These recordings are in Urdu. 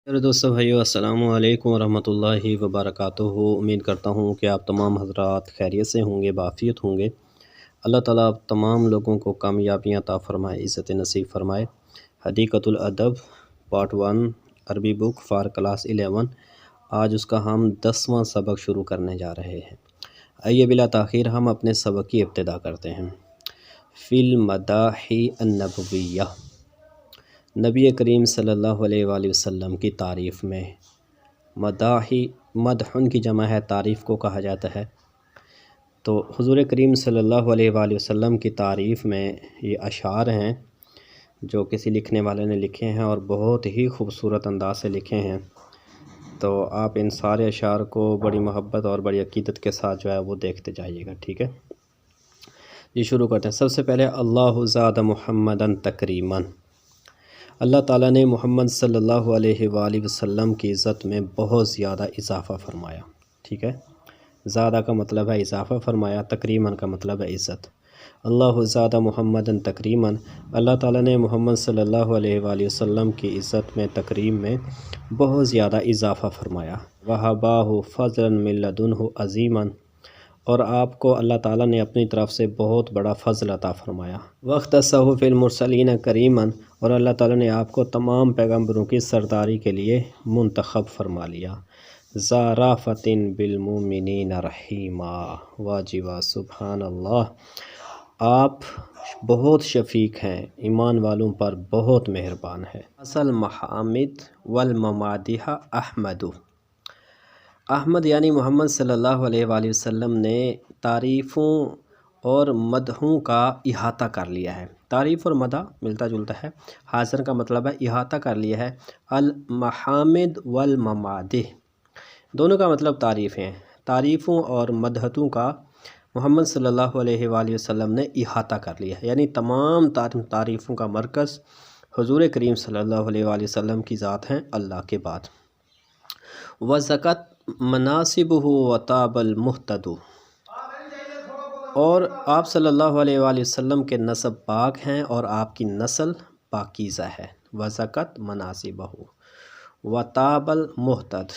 میرے دوستوں بھائیو السلام علیکم ورحمۃ اللہ وبرکاتہ۔ امید کرتا ہوں کہ آپ تمام حضرات خیریت سے ہوں گے، بعافیت ہوں گے۔ اللہ تعالیٰ آپ تمام لوگوں کو کامیابیاں عطا فرمائے، عزت نصیب فرمائے۔ حدیقۃ الادب پارٹ 1 عربی بک فار کلاس 11، آج اس کا ہم 10واں سبق شروع کرنے جا رہے ہیں۔ آئیے بلا تاخیر ہم اپنے سبق کی ابتدا کرتے ہیں۔ فی المداح النبویہ، نبی کریم صلی اللہ علیہ وآلہ وسلم کی تعریف میں۔ مدحن کی جمع ہے، تعریف کو کہا جاتا ہے۔ تو حضور کریم صلی اللہ علیہ وآلہ وسلم کی تعریف میں یہ اشعار ہیں جو کسی لکھنے والے نے لکھے ہیں اور بہت ہی خوبصورت انداز سے لکھے ہیں۔ تو آپ ان سارے اشعار کو بڑی محبت اور بڑی عقیدت کے ساتھ جو ہے وہ دیکھتے جائیے گا، ٹھیک ہے جی۔ شروع کرتے ہیں۔ سب سے پہلے اللہ زاد محمدً تکریماً، اللہ تعالیٰ نے محمد صلی اللہ علیہ وآلہ وسلم کی عزت میں بہت زیادہ اضافہ فرمایا، ٹھیک ہے۔ زیادہ کا مطلب ہے اضافہ فرمایا، تکریماً کا مطلب ہے عزت۔ اللہ زاد محمدً تکریماً، اللہ تعالیٰ نے محمد صلی اللہ علیہ وآلہ وسلم کی عزت میں، تکریم میں بہت زیادہ اضافہ فرمایا۔ وَهَبَاهُ فَضْلًا مِن لَدُنْهُ عَظِيمًا، اور آپ کو اللہ تعالیٰ نے اپنی طرف سے بہت بڑا فضل عطا فرمایا۔ وَاخْتَصَّهُ فِي الْمُرْسَلِينَ كَرِيمًا، اور اللہ تعالیٰ نے آپ کو تمام پیغمبروں کی سرداری کے لیے منتخب فرما لیا۔ ذَا رَأْفَةٍ بِالْمُؤْمِنِينَ رَحِيمًا، واہ جی واہ، سبحان اللہ، آپ بہت شفیق ہیں، ایمان والوں پر بہت مہربان ہے۔ اصل محامد والممادح احمد، احمد یعنی محمد صلی اللہ علیہ وآلہ وسلم نے تعریفوں اور مدحوں کا احاطہ کر لیا ہے۔ تعریف اور مدح ملتا جلتا ہے، حاصر کا مطلب ہے احاطہ کر لیا ہے۔ المحامد والممادح دونوں کا مطلب تعریفیں ہیں۔ تعریفوں اور مدحتوں کا محمد صلی اللہ علیہ وآلہ وسلم نے احاطہ کر لیا ہے، یعنی تمام تعریفوں کا مرکز حضور کریم صلی اللہ علیہ وآلہ وسلم کی ذات ہیں اللہ کے بعد۔ وَزَكَتْ مَنَاصِبُهُ وَطَابَ الْمُهْتَدُ، اور آپ صلی اللہ علیہ وآلہ وسلم کے نسب پاک ہیں اور آپ کی نسل پاکیزہ ہے۔ وَزَكَتْ مَنَاصِبُهُ وَطَابَ الْمُهْتَدُ،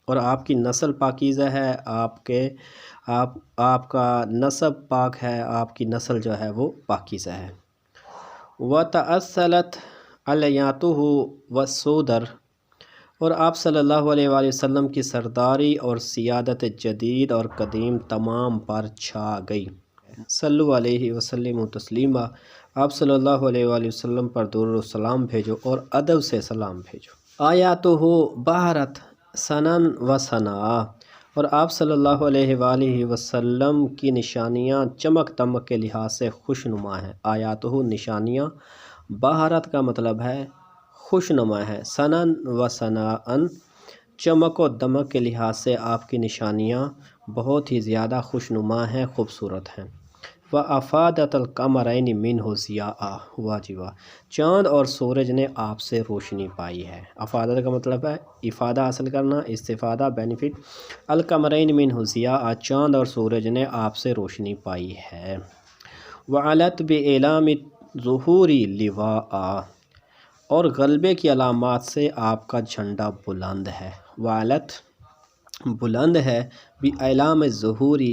اور آپ کی نسل پاکیزہ ہے، آپ کا نسب پاک ہے، آپ کی نسل جو ہے وہ پاکیزہ ہے۔ وَتَأَصَّلَتْ عَلَيَاتُهُ وَالصُّدَرُ، اور آپ صلی اللہ علیہ وآلہ وسلم کی سرداری اور سیادت جدید اور قدیم تمام پر چھا گئی۔ صلو علیہ وسلم تسلیما، آپ صلی اللہ علیہ وآلہ وسلم پر درود و سلام بھیجو اور ادب سے سلام بھیجو۔ آیاتہ بہرت سنن و ثنا، اور آپ صلی اللہ علیہ وآلہ وسلم کی نشانیاں چمک دمک کے لحاظ سے خوشنما ہیں۔ آیاتہ نشانیاں، بہرت کا مطلب ہے خوشنما ہے، سنن و ثناءً چمک و دمک کے لحاظ سے آپ کی نشانیاں بہت ہی زیادہ خوشنما ہیں، خوبصورت ہیں۔ وَأَفَادَتِ الْقَمَرَيْنِ مِنْهُ ضِيَاءً، واہ جی واہ، چاند اور سورج نے آپ سے روشنی پائی ہے۔ افادت کا مطلب ہے افادہ حاصل کرنا، استفادہ، بینیفٹ۔ القمرین منہ ضیاء، چاند اور سورج نے آپ سے روشنی پائی ہے۔ وَعَلَتْ بِإِعْلَامِ ظُهُورِ لِوَاءً، اور غلبے کی علامات سے آپ کا جھنڈا بلند ہے۔ وَعَلَتْ بلند ہے، بِإِعْلَامِ الظُّهُورِ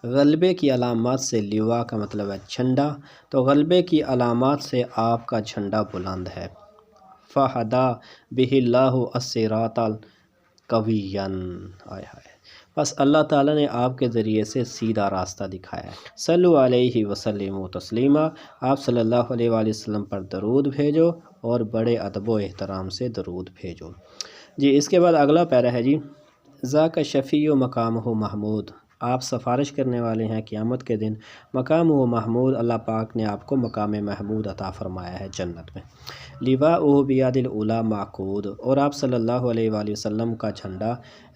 غلبے کی علامات سے، لواء کا مطلب ہے جھنڈا، تو غلبے کی علامات سے آپ کا جھنڈا بلند ہے۔ فَهَدَى بِهِ اللَّهُ الصِّرَاطَ الْقَوِيَّ، بس اللہ تعالیٰ نے آپ کے ذریعے سے سیدھا راستہ دکھایا ہے۔ صلو علیہ وسلم تسلیما، آپ صلی اللہ علیہ وآلہ وسلم پر درود بھیجو اور بڑے ادب و احترام سے درود بھیجو۔ جی اس کے بعد اگلا پیرا ہے جی، ذاک شفیع مقامہ محمود، آپ سفارش کرنے والے ہیں قیامت کے دن، مقام و محمود، اللہ پاک نے آپ کو مقام محمود عطا فرمایا ہے جنت میں۔ لواءہ بیاد الاولیٰ معقود، اور آپ صلی اللہ علیہ وآلہ وسلم کا جھنڈا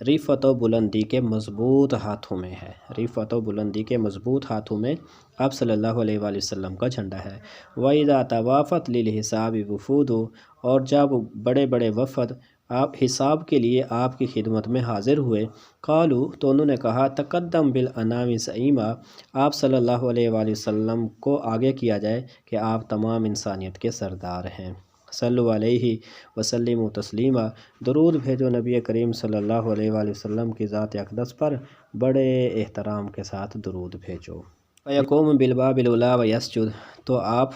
رفعت و بلندی کے مضبوط ہاتھوں میں ہے۔ رفعت و بلندی کے مضبوط ہاتھوں میں آپ صلی اللہ علیہ وآلہ وسلم کا جھنڈا ہے۔ وَإِذَا تَوَافَتْ لِلْحِسَابِ وُفُودُ، اور جب بڑے بڑے وفد آپ حساب کے لیے آپ کی خدمت میں حاضر ہوئے، قالوا، تو انہوں نے کہا، تقدم بالانام زعیما، آپ صلی اللہ علیہ وآلہ وسلم کو آگے کیا جائے کہ آپ تمام انسانیت کے سردار ہیں۔ صلو علیہ وسلم تسلیما، درود بھیجو نبی کریم صلی اللہ علیہ وآلہ وسلم کی ذات اقدس پر بڑے احترام کے ساتھ درود بھیجو۔ وَيَقُومُ بِالْبَابِ الْأُولَىٰ وَيَسْجُدُ، تو آپ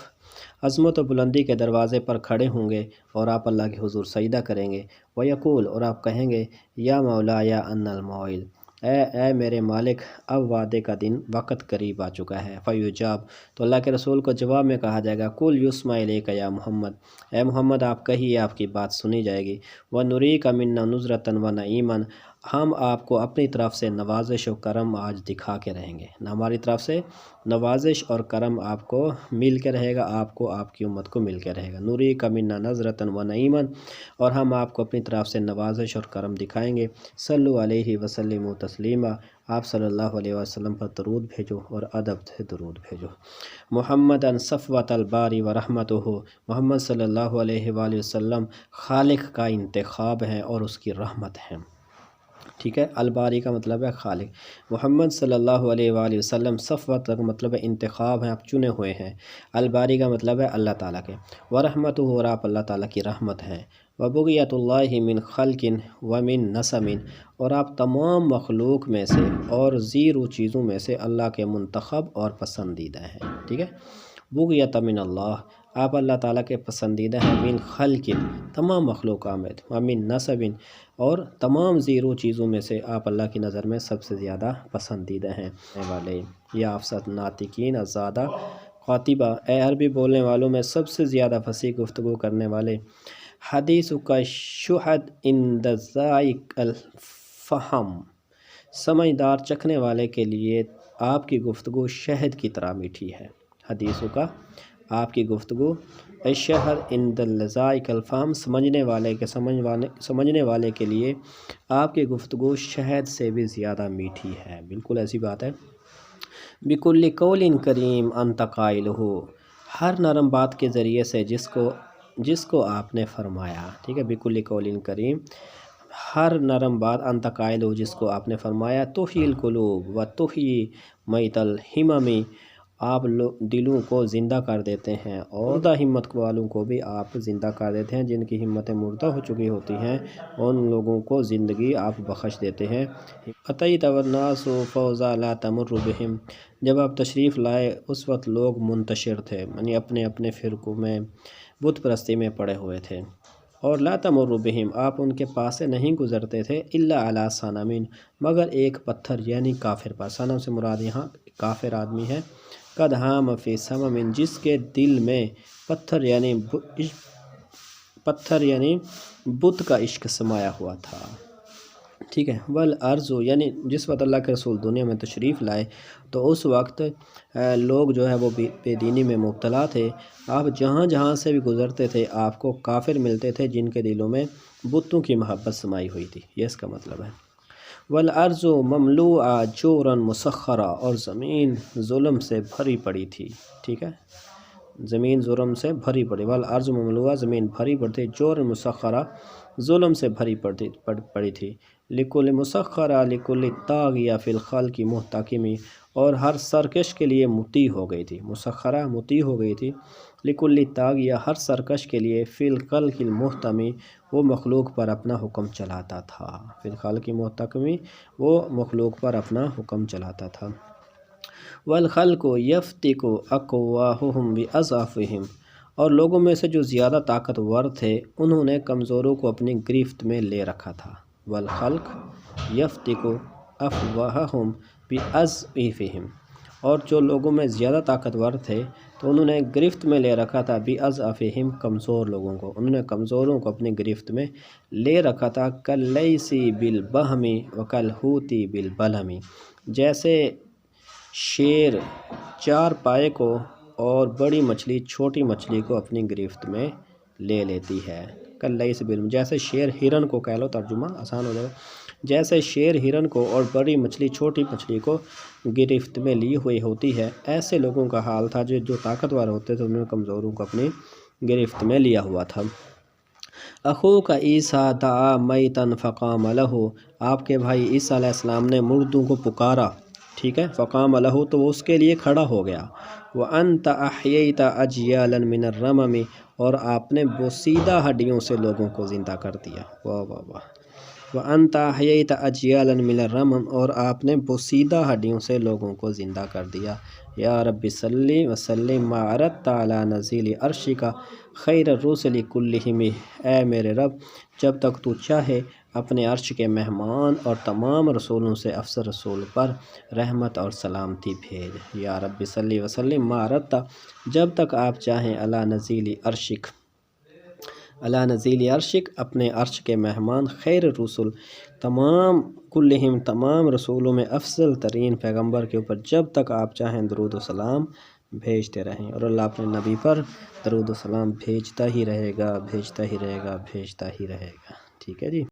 عظمت و بلندی کے دروازے پر کھڑے ہوں گے اور آپ اللہ کے حضور سجدہ کریں گے۔ وَيَقُول، اور آپ کہیں گے یا مولا یا ان الموعد، اے میرے مالک، اب وعدے کا دن وقت قریب آ چکا ہے۔ فیجاب، تو اللہ کے رسول کو جواب میں کہا جائے گا قُلْ یُسْمَعُ الیک یا محمد، اے محمد آپ کہیے آپ کی بات سنی جائے گی۔ وَنُرِیکَ مِنَّا نُظْرَةً وَنَعِیمًا، ہم آپ کو اپنی طرف سے نوازش و کرم آج دکھا کے رہیں گے، ہماری طرف سے نوازش اور کرم آپ کو مل کے رہے گا، آپ کو آپ کی امت کو مل کے رہے گا۔ نُرِیکَ مِنَّا نَظْرَةً وَنَعِیمًا، اور ہم آپ کو اپنی طرف سے نوازش اور کرم دکھائیں گے۔ صلو علیہ وسلم تسلیما، آپ صلی اللہ علیہ وسلم پر درود بھیجو اور ادب سے درود بھیجو۔ محمد صفوۃ الباری و رحمتہ، محمد صلی اللہ علیہ وآلہ وسلم خالق کا انتخاب ہیں اور اس کی رحمت ہیں۔ ٹھیک ہے، الباری کا مطلب ہے خالق، محمد صلی اللہ علیہ وآلہ وسلم صفوت کا مطلب ہے انتخاب ہیں، آپ چنے ہوئے ہیں، الباری کا مطلب ہے اللہ تعالیٰ کے، ورحمتہ، اور آپ اللہ تعالیٰ کی رحمت ہیں، وبغیت اللہ من خلق ومن نسم، اور آپ تمام مخلوق میں سے اور زیرو چیزوں میں سے اللہ کے منتخب اور پسندیدہ ہیں۔ ٹھیک ہے، بغیت من اللہ، آپ اللہ تعالیٰ کے پسندیدہ ہیں، من خلق، تمام مخلوقات میں، ومن نسب، اور تمام زیرو چیزوں میں سے آپ اللہ کی نظر میں سب سے زیادہ پسندیدہ ہیں۔ والے یا افصد ناطقین زیادہ خاطبہ، اے عربی بولنے والوں میں سب سے زیادہ فصیح گفتگو کرنے والے، حدیث کا شہد عند ذائق الفہم، سمجھدار چکھنے والے کے لیے آپ کی گفتگو شہد کی طرح میٹھی ہے۔ حدیث کا، آپ کی گفتگو، شہد عند ذائق الفہم، سمجھنے والے کے لیے آپ کی گفتگو شہد سے بھی زیادہ میٹھی ہے، بالکل ایسی بات ہے۔ بِكُلِّ قَوْلٍ کریم انت قائلہ، ہر نرم بات کے ذریعے سے جس کو آپ نے فرمایا، ٹھیک ہے، بِكُلِّ قَوْلٍ کریم، ہر نرم بات انت قائلہ جس کو آپ نے فرمایا، تحیی القلوب و تحیی میت الہمم، آپ دلوں کو زندہ کر دیتے ہیں اور مردہ ہمت والوں کو بھی آپ زندہ کر دیتے ہیں، جن کی ہمتیں مردہ ہو چکی ہوتی ہیں ان لوگوں کو زندگی آپ بخش دیتے ہیں۔ اتیت والناس فوضی لا تمر بہم، جب آپ تشریف لائے اس وقت لوگ منتشر تھے، یعنی اپنے اپنے فرقوں میں بت پرستی میں پڑے ہوئے تھے، اور لا تمر بہم، آپ ان کے پاس سے نہیں گزرتے تھے، الا علی صنم، مگر ایک پتھر یعنی کافر پر، صنم سے مراد یہاں کافر آدمی ہے، قد حام فی صمم، جس کے دل میں پتھر یعنی بت کا عشق سمایا ہوا تھا۔ ٹھیک ہے، والارض، یعنی جس وقت اللہ کے رسول دنیا میں تشریف لائے تو اس وقت لوگ جو ہے وہ بے دینی میں مبتلا تھے، آپ جہاں جہاں سے بھی گزرتے تھے آپ کو کافر ملتے تھے جن کے دلوں میں بتوں کی محبت سمائی ہوئی تھی، یہ اس کا مطلب ہے۔ والارض مملوءہ جورا مسخرا، اور زمین ظلم سے بھری پڑی تھی، ٹھیک ہے، زمین ظلم سے بھری پڑی، والارض مملوءہ، زمین بھری پڑی تھی، جورا مسخرا، ظلم سے بھری پڑی تھی، لکل مسخرا لکل طاغیہ فی الخلق محتکم، اور ہر سرکش کے لیے مطیع ہو گئی تھی، مسخرہ مطیع ہو گئی تھی، لکل طاغیہ، ہر سرکش کے لیے، فی الخلق المحتم، وہ مخلوق پر اپنا حکم چلاتا تھا، فی الخلق محتکم، وہ مخلوق پر اپنا حکم چلاتا تھا۔ والخلق یفتک اقواہم باضعافہم، اور لوگوں میں سے جو زیادہ طاقتور تھے انہوں نے کمزوروں کو اپنی گرفت میں لے رکھا تھا۔ والخلق یفتک افواہہم باضعافہم، اور جو لوگوں میں زیادہ طاقتور تھے تو انہوں نے گرفت میں لے رکھا تھا، باضعافہم، کمزور لوگوں کو، انہوں نے کمزوروں کو اپنی گرفت میں لے رکھا تھا، کاللیث بالبہم وکالحوت بالبلم، جیسے شیر چار پائے کو اور بڑی مچھلی چھوٹی مچھلی کو اپنی گرفت میں لے لیتی ہے، کاللیث بالبہم، جیسے شیر ہرن کو، کہہ لو ترجمہ آسان ہو جائے گا، جیسے شیر ہرن کو اور بڑی مچھلی چھوٹی مچھلی کو گرفت میں لی ہوئی ہوتی ہے، ایسے لوگوں کا حال تھا جو طاقتور ہوتے تھے انہوں نے کمزوروں کو اپنی گرفت میں لیا ہوا تھا۔ اخوک عیسیٰ دعا میتا فقام لہ، آپ کے بھائی عیسیٰ علیہ السلام نے مردوں کو پکارا، ٹھیک ہے، فقام لہ، تو وہ اس کے لیے کھڑا ہو گیا، وانت احییت اجیالا من الرمم، اور آپ نے بوسیدہ ہڈیوں سے لوگوں کو زندہ کر دیا۔ واہ واہ واہ۔ وَأَنْتَ أَحْيَيْتَ أَجْيَالًا مِنَ الرَّمَمْ، اور آپ نے بوسیدہ ہڈیوں سے لوگوں کو زندہ کر دیا۔ یا رب صلی وسلم ما عرضت علی نزیل عرشک خیر الرسل کلہم، اے میرے رب جب تک تو چاہے اپنے عرش کے مہمان اور تمام رسولوں سے افضل رسول پر رحمت اور سلامتی بھیج۔ یا رب صلی وسلم ما عرضت، جب تک آپ چاہیں علی نزیل عرشک، علی نزیل عرشک اپنے عرش کے مہمان، خیر الرسل تمام، کلہم تمام رسولوں میں افضل ترین پیغمبر کے اوپر جب تک آپ چاہیں درود و سلام بھیجتے رہیں، اور اللہ اپنے نبی پر درود و سلام بھیجتا ہی رہے گا، بھیجتا ہی رہے گا، بھیجتا ہی رہے گا۔ ٹھیک ہے جی۔